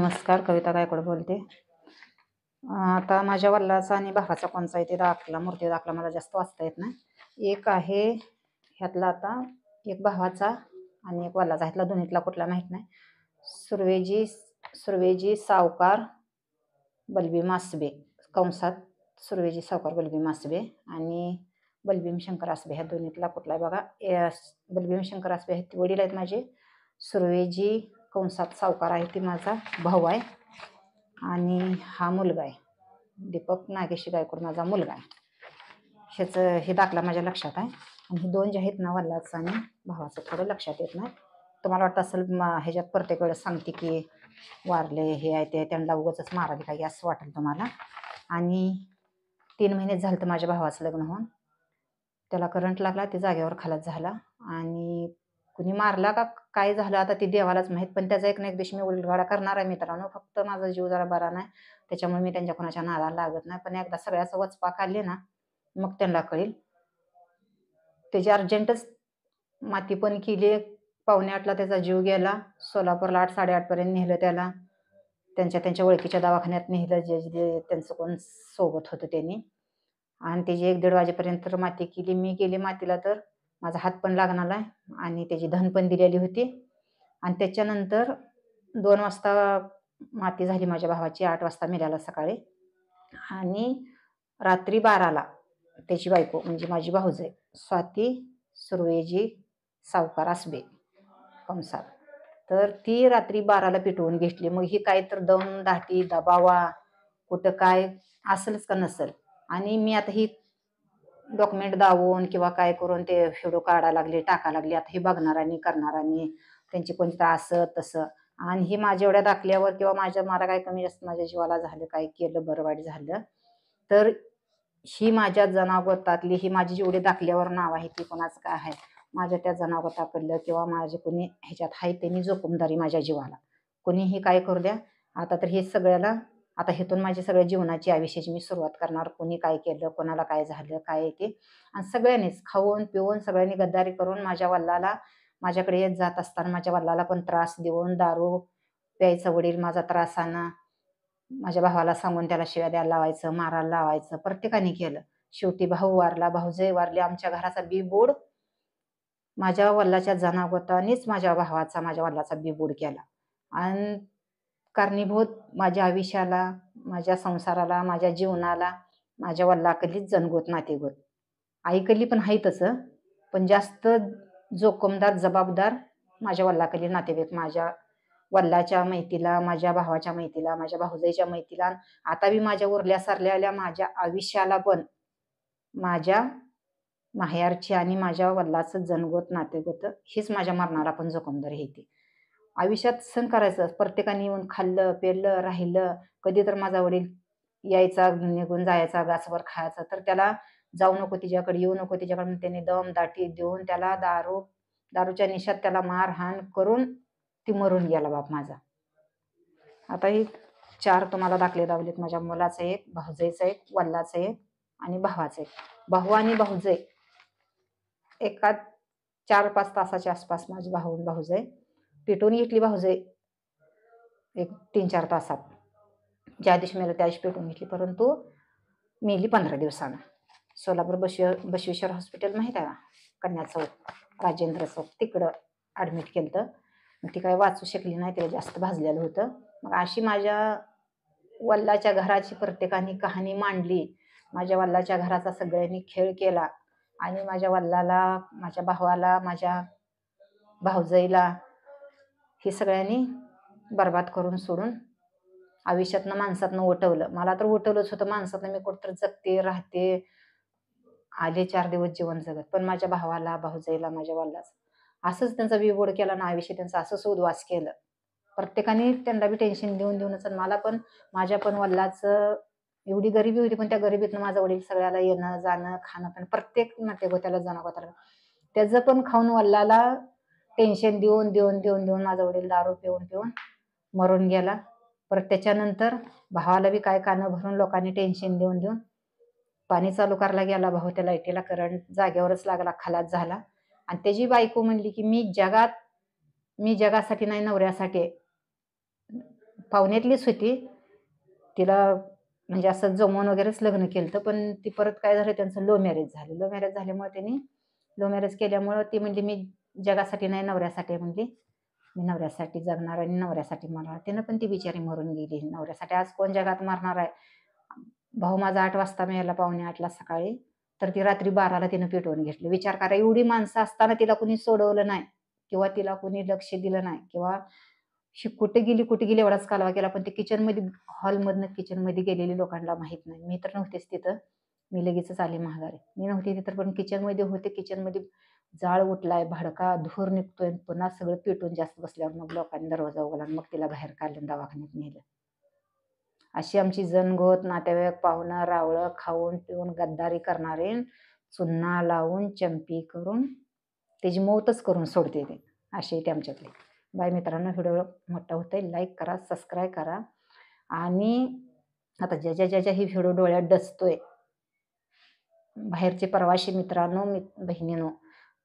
नमस्कार, कविता गायकवाड बोलते. आता माझ्या वडिलाचा आणि भावाचा कोणचा इथे दाखला, मूर्ती दाखला मला जास्त वाचता येत नाही. एक आहे ह्यातला, आता एक भावाचा आणि एक वडिलाचा, ह्यातला दोन्हीतला कुठला माहीत नाही. सुर्वेजी सावकार बलबी मासबे, कंसात सुर्वेजी सावकार बलबी मासबे आणि बलबीम शंकर आसबे, ह्या दोन्हीतला कुठला आहे बघा. बलबीम शंकर आसबे हे वडील आहेत माझे. सुर्वेजी कंसात सावकार आहे ती माझा भाऊ आहे आणि हा मुलगा आहे दीपक नागेश गायकवाड, माझा मुलगा आहे. ह्याचं हे दाखला माझ्या लक्षात आहे. आणि हे दोन जे आहेत ना, वडिलाचं आणि भावाचं, थोडं लक्षात येत नाही. तुम्हाला वाटतं असेल ह्याच्यात प्रत्येक वेळेस सांगते की वारले हे आहे ते, त्यांना उगाचच मारावी काही असं वाटेल तुम्हाला. आणि 3 महिनेच झालं तर माझ्या भावाचं लग्न होऊन. त्याला करंट लागला, ते जागेवर खालाच झाला. आणि कुणी मारला का काय झालं आता ते देवालाच माहीत. पण त्याचा एक ना एक दिवशी मी उलगडा करणार आहे मित्रांनो. फक्त माझा जीव जरा बरा नाही, त्याच्यामुळे मी त्यांच्या कोणाच्या नादाला लागत नाही. पण एकदा सगळ्याचा वचपा काढले ना, मग त्यांना कळेल. त्याची अर्जंटच माती पण केली. 7:45ला त्याचा जीव गेला. सोलापूरला 8, 8:30 पर्यंत नेलं त्याला. त्यांच्या ओळखीच्या दवाखान्यात नेलं, जे त्यांचं कोण सोबत होतं त्यांनी. आणि त्याची 1-1:30 वाजेपर्यंत तर माती केली. मी गेले मातीला तर माझा हात पण लागणार आहे आणि त्याची धन पण दिलेली होती. आणि त्याच्यानंतर 2 वाजता माती झाली माझ्या भावाची, 8 वाजता मेल्याला सकाळी. आणि रात्री 12ला त्याची बायको म्हणजे माझी भाऊजाई स्वाती सुर्वेजी सावकार आसबे कंसात, तर ती रात्री 12ला पेटवून घेतली. मग ही काय तर दम दाटी दबावा कुठं काय असेलच का नसेल. आणि मी आता ही डॉक्युमेंट दावून किंवा काय करून ते व्हिडिओ काढायला लागले, टाकायला लागले. आता हे बघणारांनी करणारांनी त्यांची कोणती असं तसं. आणि ही माझ्या एवढ्या दाखल्यावर किंवा मला काय कमी जास्त माझ्या जीवाला झालं, काय केलं बरं वाईट झालं तर ही माझ्या जनागोतातली, ही माझी जेवढी दाखल्यावर नाव आहे ती कोणाचं काय आहे, माझ्या त्या जनागोताकडलं किंवा माझे कोणी ह्याच्यात आहे त्यांनी जोखमदारी माझ्या जीवाला. कोणीही काय करू द्या. आता तर हे सगळ्याला, आता हेतून माझी सगळ्या जीवनाची आयुष्याची मी सुरुवात करणार. कोणी काय केलं, कोणाला काय झालं, काय ते. आणि सगळ्यांनीच खाऊन पिऊन सगळ्यांनी गद्दारी करून माझ्या वडिलाला, माझ्याकडे येत जात असताना माझ्या वडिलाला पण त्रास देऊन, दारू प्यायचा वडील माझा त्रासानं, माझ्या भावाला सांगून त्याला शिव्या द्यायला लावायचं, मारायला लावायचं, प्रत्येकाने केलं. शेवटी भाऊ वारला, भाऊजाई वारली. आमच्या घराचा बीबोड माझ्या वडिलाच्या जनागोतानीच माझ्या भावाचा, माझ्या वडिलाचा बीबोड केला. आणि कारणीभूत माझ्या आयुष्याला, माझ्या संसाराला, माझ्या जीवनाला माझ्या वडिलाकडलीच जनगोत नातेगोत. आईकडली पण आहे तसं, पण जास्त जोखमदार जबाबदार माझ्या वडिलाकडली नातेवाईक. माझ्या वडिलाच्या मैतीला, माझ्या भावाच्या मैतीला, माझ्या भाऊजाईच्या मैतीला, आता बी माझ्या उरल्या सारल्या माझ्या आयुष्याला पण माझ्या माहेरची आणि माझ्या वडिलाचं जनगोत नातेगोत हीच माझ्या मरणाला पण जोखमदारी येते. आयुष्यात सण करायचं, प्रत्येकाने येऊन खाल्लं पेरलं राहिलं. कधी तर माझा वडील यायचा, निघून जायचा, गासभर खायचा, तर त्याला जाऊ नको तिच्याकडे, येऊ नको तिच्याकडे, त्याने दम दाटी देऊन त्याला दारूच्या निशात त्याला मारहाण करून ती मरून गेला बाप माझा. आता ही 4 तुम्हाला दाखले दावलेत. माझ्या मुलाचं एक, भाऊजाईचं एक, वडिलाचं एक आणि भावाचं एक. भाऊ आणि भाऊजाई एका 4-5 तासाच्या आसपास माझी भाऊ आणि भाऊजाई पेटून घेतली. भाऊजाई एक 3-4 तासात, ज्या दिवशी मेलं त्या दिवशी पेटून घेतली. परंतु मेली 15 दिवसानं. सोलापूर बसवेश्वर हॉस्पिटल माहीत आहे का, कन्या चौक, राजेंद्र चौक, तिकडं ॲडमिट केलं तर. मग ती काय वाचू शकली नाही, तिला जास्त भाजलेलं होतं. मग अशी माझ्या वडिलाच्या घराची प्रत्येकाने कहाणी मांडली. माझ्या वडिलाच्या घराचा सगळ्यांनी खेळ केला. आणि माझ्या वडिलाला, माझ्या भावाला, माझ्या भाऊजाईला हे सगळ्यांनी बरबाद करून सोडून आयुष्यातनं माणसातनं उठवलं. मला तर उठवलंच होतं माणसातनं. मी कुठं जगते राहते आले 4 दिवस जीवन जगत, पण माझ्या भावाला, भाऊजाईला, माझ्या वडिलाचं असंच त्यांचा बिबोड केला ना, आयुष्य त्यांचं असंच उद्ध्वस्त केलं. प्रत्येकाने त्यांना बी टेन्शन देऊनच. आणि मला पण, माझ्या पण वडिलाचं एवढी गरिबी होती, पण त्या गरिबीतनं माझा वडील सगळ्याला येणं जाणं खाणं पण प्रत्येक नातेगोत्याला जनागोताला त्याचं पण खाऊन वडिलाला टेन्शन देऊन माझा वडील दारू पिऊन मरून गेला. परत त्याच्यानंतर भावाला बी काय कानं भरून लोकांनी टेन्शन देऊन पाणी चालू करायला गेला भाऊ, त्या लाईटीला करंट जागेवरच लागला, खलास झाला. आणि त्याची बायको म्हणली की मी जगासाठी नाही नवऱ्यासाठी पाहुण्यातलीच होती. तिला म्हणजे असं जमवून वगैरेच लग्न केलं, पण ती परत काय झालं, त्यांचं लव्ह मॅरेज झालं. लव्ह मॅरेज झाल्यामुळे त्यांनी लव्ह मॅरेज केल्यामुळं ती म्हणली, मी जगासाठी नाही, नवऱ्यासाठी म्हणली. मी नवऱ्यासाठी जगणार आणि नवऱ्यासाठी मरणार. तिनं पण ती बिचारी मरून गेली नवऱ्यासाठी. आज कोण जगात मरणार आहे? भाऊ माझा 8 वाजता मेला, 7:45 सकाळी. तर ती रात्री 12ला तिनं पेटवून घेतली. विचार करा, एवढी माणसं असताना तिला कुणी सोडवलं नाही किंवा तिला कुणी लक्ष दिलं नाही किंवा कुठे गेली एवढाच कालवा केला. पण ते किचनमध्ये, हॉलमधनं किचनमध्ये गेलेली लोकांना माहीत नाही. मी तर नव्हतेच तिथं, मी लगेचच आले माघारी. मी नव्हते तिथं, पण किचनमध्ये होते. किचनमध्ये जाळ उठलाय, भडका धूर निघतोय, पुन्हा सगळं पेटून जास्त बसल्यावर मग लोकांनी दरवाजा उघडला, मग तिला बाहेर काढलं, दवाखान्यात नेलं. अशी आमची जनगोत, नातेवाईक, पाहुणं रावळं खाऊन पिऊन गद्दारी करणारे, चुन्ना लावून चंपी करून त्याची मौतच करून सोडते ते. असे ते आमच्यातले. बाय मित्रांनो, व्हिडिओ मोठा होतोय, लाईक करा, सबस्क्राईब करा. आणि आता ज्याच्या ही व्हिडिओ डोळ्यात डसतोय, बाहेरचे प्रवासी मित्रांनो, बहिणींनो,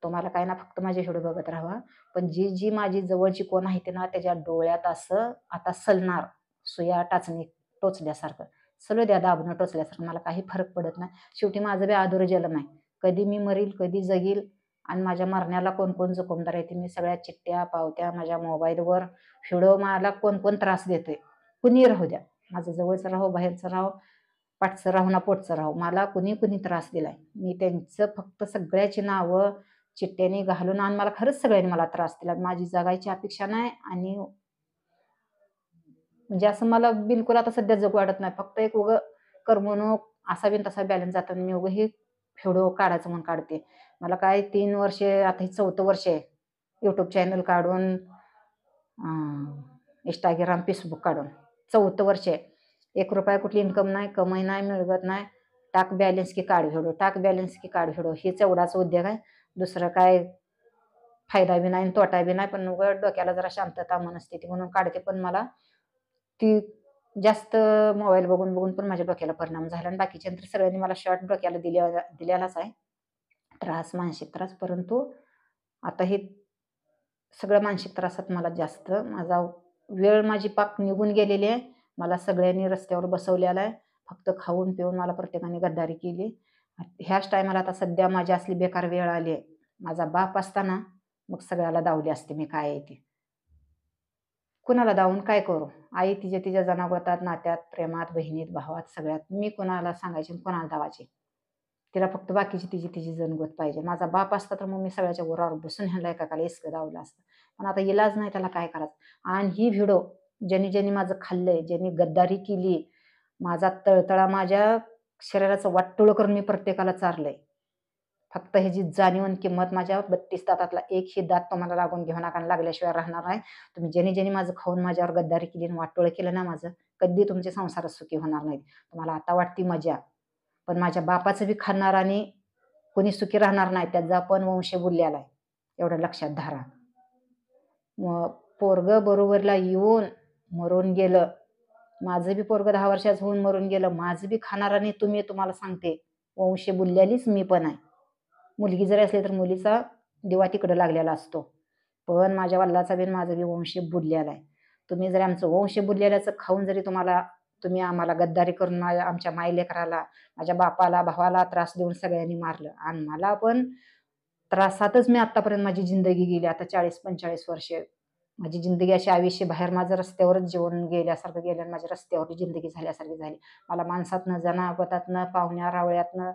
तुम्हाला काय ना, फक्त माझे व्हिडिओ बघत राहा. पण जी माझी जवळची कोण आहे ते ना, त्याच्या डोळ्यात असं आता सलणार, सुया टाचणी टोचल्यासारखं. सलू द्या दाबणं टोचल्यासारखं, मला काही फरक पडत नाही. शेवटी माझं बी आधुरं जन्म आहे. कधी मी मरील, कधी जगील, आणि माझ्या मरण्याला कोण कोण जोखमदार आहे ते मी सगळ्या चिठ्ठ्या पावत्या माझ्या मोबाईलवर, व्हिडिओ, मला कोण कोण त्रास देतोय, कुणी राहू द्या, माझं जवळचं राहो, बाहेरचं राहो, पाठचं राहो ना पोटचं राहो, मला कुणी त्रास दिलाय, मी त्यांचं फक्त सगळ्याची नावं चिठ्ठ्याने घालून, आणि मला खरंच सगळ्यांनी मला त्रास दिला. माझी जगायची अपेक्षा नाही, आणि म्हणजे असं मला बिलकुल आता सध्या जगू वाटत नाही. फक्त एक उगं करमणूक असा तसा बॅलन्स जातो. मी उगं हे व्हिडिओ काढायचं म्हणून काढते. मला काय 3 वर्षे, आता हे 4थं वर्ष आहे यूट्यूब चॅनल काढून, इंस्टाग्राम, फेसबुक काढून 4थं वर्ष आहे. 1 रुपया कुठली इन्कम नाही, कमाई नाही, मिळवत नाही. टाक बॅलन्स की काढ व्हिडिओ, टाक बॅलन्स की काढ व्हिडिओ, हेच एवढाच उद्योग आहे. दुसरं काय फायदा बी नाही, तोटा बी नाही. पण उगं डोक्याला जरा शांतता, मनस्थिती म्हणून काढते. पण मला ती जास्त मोबाईल बघून बघून पण माझ्या डोक्याला परिणाम झाला, आणि बाकीच्या तर सगळ्यांनी मला शॉर्ट डोक्याला दिलेलाच आहे त्रास, मानसिक त्रास. परंतु आता हे सगळं मानसिक त्रासात मला जास्त, माझा वेळ माझी पाक निघून गेलेली आहे. मला सगळ्यांनी रस्त्यावर बसवलेला आहे. फक्त खाऊन पिऊन मला प्रत्येकाने गद्दारी केली. ह्याच टायमाला आता सध्या माझी असली बेकार वेळ आली आहे. माझा बाप असताना मग सगळ्याला दावली असते मी काय आहे ती. कुणाला दावून काय करू? आई तिच्या जनागोतात, नात्यात, प्रेमात, बहिणीत, भावात, सगळ्यात मी कुणाला सांगायची, कुणाला दावायची? तिला फक्त बाकीची तिची जनगोत पाहिजे. माझा बाप असता तर मग मी सगळ्याच्या गोरावर बसून ह्याला एकाला इस्क दावलं असतं. पण आता इलाज नाही, त्याला काय करायचं? आणि ही व्हिडिओ ज्यांनी माझं खाल्लंय, ज्यांनी गद्दारी केली, माझा तळतळा, माझ्या शरीराचं वाटोळं करून मी प्रत्येकाला चारलंय. फक्त ह्याची जाणीव आणि किंमत, माझ्या 32 दातातला एकही दात तुम्हाला लागून घेऊ नका, लागल्याशिवाय राहणार नाही. तुम्ही ज्यांनी माझं खाऊन माझ्यावर गद्दारी केली आणि वाटोळं केलं ना माझं, कधी तुमचे संसार सुखी होणार नाहीत. तुम्हाला आता वाटती मजा, पण माझ्या बापाचं बी खाणार आणि कोणी सुखी राहणार नाही. त्याचा पण वंश बुडलेला आहे, एवढं लक्षात धरा. पोरगं बरोबरला येऊन मरून गेलं, माझं बी पोरगं 10 वर्षाचं होऊन मरून गेलं, माझं बी खाणार, आणि तुम्हाला सांगते वंश बुडलेलीच मी पण आहे. मुलगी जरी असली तर मुलीचा दिवा तिकडं लागलेला असतो, पण माझ्या वडिलाचा बी माझं बी वंश बुडलेला आहे. तुम्ही जरी आमचं वंश बुडलेल्याचं खाऊन जरी तुम्ही आम्हाला गद्दारी करून आमच्या मायलेकराला, माझ्या बापाला, भावाला त्रास देऊन सगळ्यांनी मारलं, आणि मला पण त्रासातच मी आतापर्यंत माझी जिंदगी गेली. आता 40-45 वर्षे माझी जिंदगी अशी आयुष्य बाहेर माझं रस्त्यावरच जीवन गेल्यासारखं गेलं, आणि माझ्या रस्त्यावर जिंदगी झाल्यासारखी झाली. मला माणसातनं, जनावतातनं, पाहुण्या रावळ्यातनं,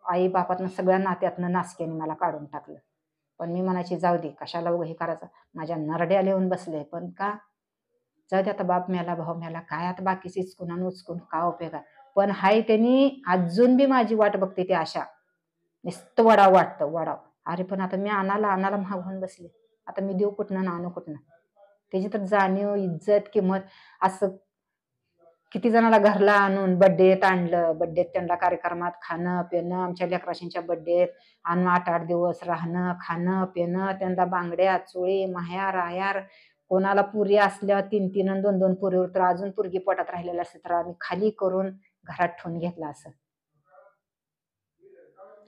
आई बापातनं, सगळ्या नात्यातनं नासक्याने मला काढून टाकलं. पण मी म्हणायची जाऊ दे, कशाला उभं हे करायचं, माझ्या नरड्या लिहून बसले. पण का जाऊ दे, आता बाप मेला, भाऊ मेला, काय आता बाकीची इचकून उचकून का उपयोग आहे? पण हाय त्यांनी अजून बी माझी वाट बघते ती आशा, नुसतं वडाव वाटतं, वडाव. अरे पण आता मी आणाला महाग होऊन बसले, आता मी देऊ कुठनं ना आणू कुठनं? त्याची तर जाणीव, इज्जत, किंमत. असं किती जणाला घरला आणून बड्डेत आणलं, बड्डेत त्यांना कार्यक्रमात खाणं पिणं, आमच्या लेकराशींच्या बड्डेत आणून 8-8 दिवस राहणं, खाणं पिणं, त्यांना बांगड्या, चोळी, माह्यार, आयार. कोणाला पुरी असल्या 3-3 आणि 2-2 पुरीवर, तर अजून पुरगी पोटात राहिलेल्या असते तर आम्ही खाली करून घरात ठेवून घेतला. असं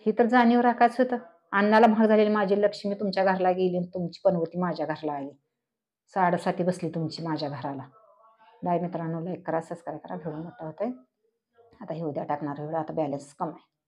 ही तर जाणीव राखायचं होतं. अन्नाला महाग झालेली माझी लक्ष्मी तुमच्या घरला गेली, तुमची पनवती माझ्या घरला आली, साडेसाती बसली तुमची माझ्या घराला. बाय मित्रांनो, लाईक करा, सबस्क्राईब करा. व्हिडिओ मोठा होतोय. आता हे उद्या टाकणार व्हिडिओ, आता बॅलन्स कमी आहे.